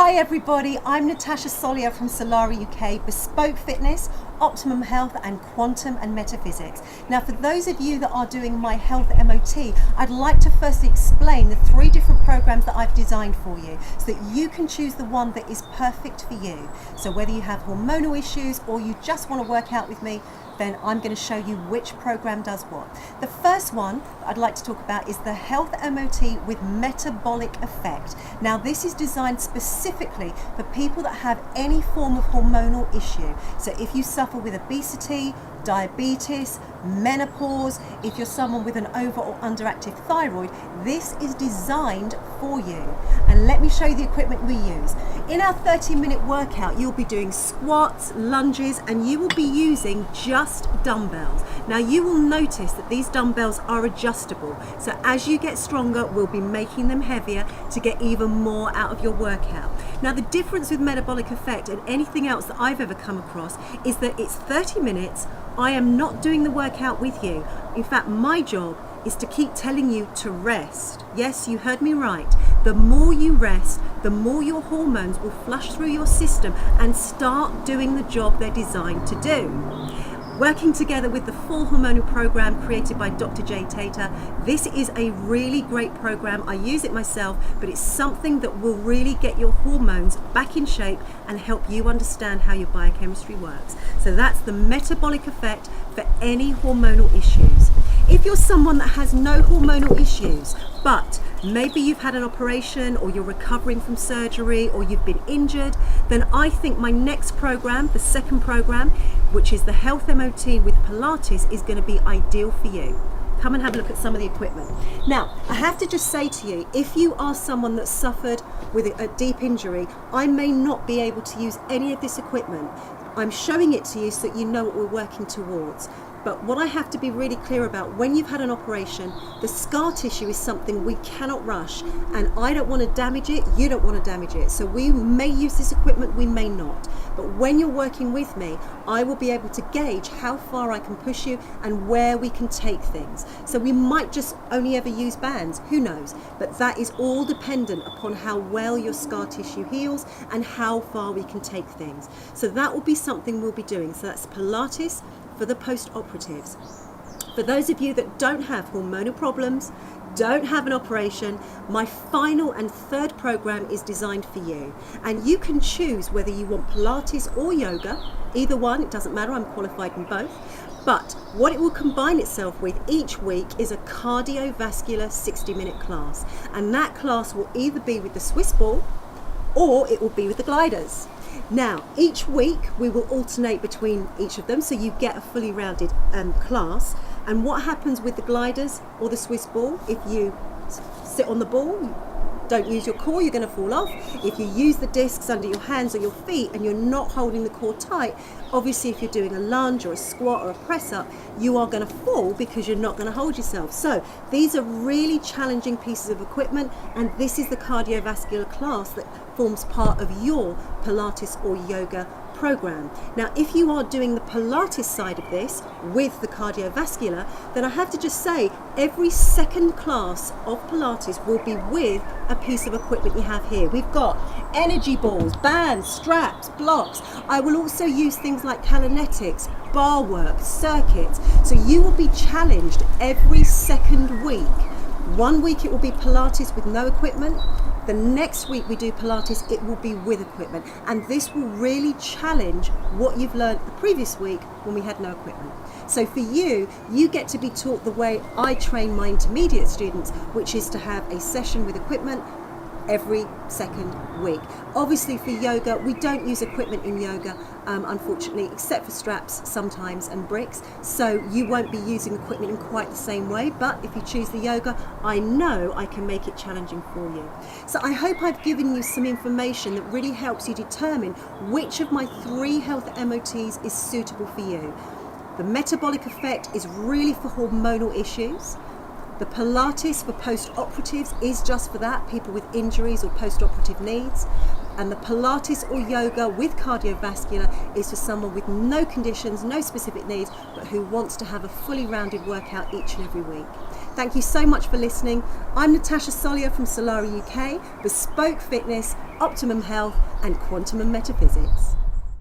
Hi everybody, I'm Natasha Solier from Solara UK, Bespoke Fitness, Optimum Health and Quantum and Metaphysics. Now for those of you that are doing my health MOT, I'd like to firstly explain the 3 different programs that I've designed for you so that you can choose the one that is perfect for you. So whether you have hormonal issues or you just want to work out with me, then I'm going to show you which program does what. The first one I'd like to talk about is the Health MOT with Metabolic Effect. Now this is designed specifically for people that have any form of hormonal issue. So if you suffer with obesity, diabetes, menopause, if you're someone with an over or underactive thyroid, this is designed for you. And let me show you the equipment we use. In our 30-minute workout, you'll be doing squats, lunges, and you will be using just dumbbells. Now you will notice that these dumbbells are adjustable. So as you get stronger, we'll be making them heavier to get even more out of your workout. Now the difference with Metabolic Effect and anything else that I've ever come across is that it's 30 minutes. I am not doing the workout with you. In fact, my job is to keep telling you to rest. Yes, you heard me right. The more you rest, the more your hormones will flush through your system and start doing the job they're designed to do. Working together with the full hormonal program created by Dr. Jay Tater, this is a really great program. I use it myself, but it's something that will really get your hormones back in shape and help you understand how your biochemistry works. So that's the Metabolic Effect for any hormonal issues. If you're someone that has no hormonal issues, but maybe you've had an operation or you're recovering from surgery or you've been injured, then I think my next program, the second program, which is the Health MOT with Pilates, is going to be ideal for you. Come and have a look at some of the equipment. Now, I have to just say to you, if you are someone that suffered with a deep injury, I may not be able to use any of this equipment. I'm showing it to you so that you know what we're working towards. But what I have to be really clear about, when you've had an operation, the scar tissue is something we cannot rush, and I don't want to damage it, you don't want to damage it. So we may use this equipment, we may not. But when you're working with me, I will be able to gauge how far I can push you and where we can take things. So we might just only ever use bands, who knows? But that is all dependent upon how well your scar tissue heals and how far we can take things. So that will be something we'll be doing. So that's Pilates for the post-operatives. For those of you that don't have hormonal problems, don't have an operation, my final and third program is designed for you. And you can choose whether you want Pilates or yoga, either one, it doesn't matter, I'm qualified in both. But what it will combine itself with each week is a cardiovascular 60-minute class. And that class will either be with the Swiss ball or it will be with the gliders. Now, each week we will alternate between each of them so you get a fully rounded class. And what happens with the gliders or the Swiss ball, if you sit on the ball, don't use your core, you're going to fall off. If you use the discs under your hands or your feet and you're not holding the core tight, obviously if you're doing a lunge or a squat or a press up, you are going to fall because you're not going to hold yourself. So these are really challenging pieces of equipment, and this is the cardiovascular class that forms part of your Pilates or yoga program. Now, if you are doing the Pilates side of this with the cardiovascular, then I have to just say every second class of Pilates will be with a piece of equipment you have here. We've got energy balls, bands, straps, blocks. I will also use things like kinetics, bar work, circuits. So you will be challenged every second week. One week it will be Pilates with no equipment. The next week we do Pilates, it will be with equipment. And this will really challenge what you've learned the previous week when we had no equipment. So for you, you get to be taught the way I train my intermediate students, which is to have a session with equipment every second week. Obviously for yoga, we don't use equipment in yoga, unfortunately, except for straps sometimes and bricks. So you won't be using equipment in quite the same way, but if you choose the yoga, I know I can make it challenging for you. So I hope I've given you some information that really helps you determine which of my 3 health MOTs is suitable for you. The Metabolic Effect is really for hormonal issues. The Pilates for post-operatives is just for that, people with injuries or post-operative needs. And the Pilates or yoga with cardiovascular is for someone with no conditions, no specific needs, but who wants to have a fully rounded workout each and every week. Thank you so much for listening. I'm Natasha Solier from Solari UK, Bespoke Fitness, Optimum Health and Quantum and Metaphysics.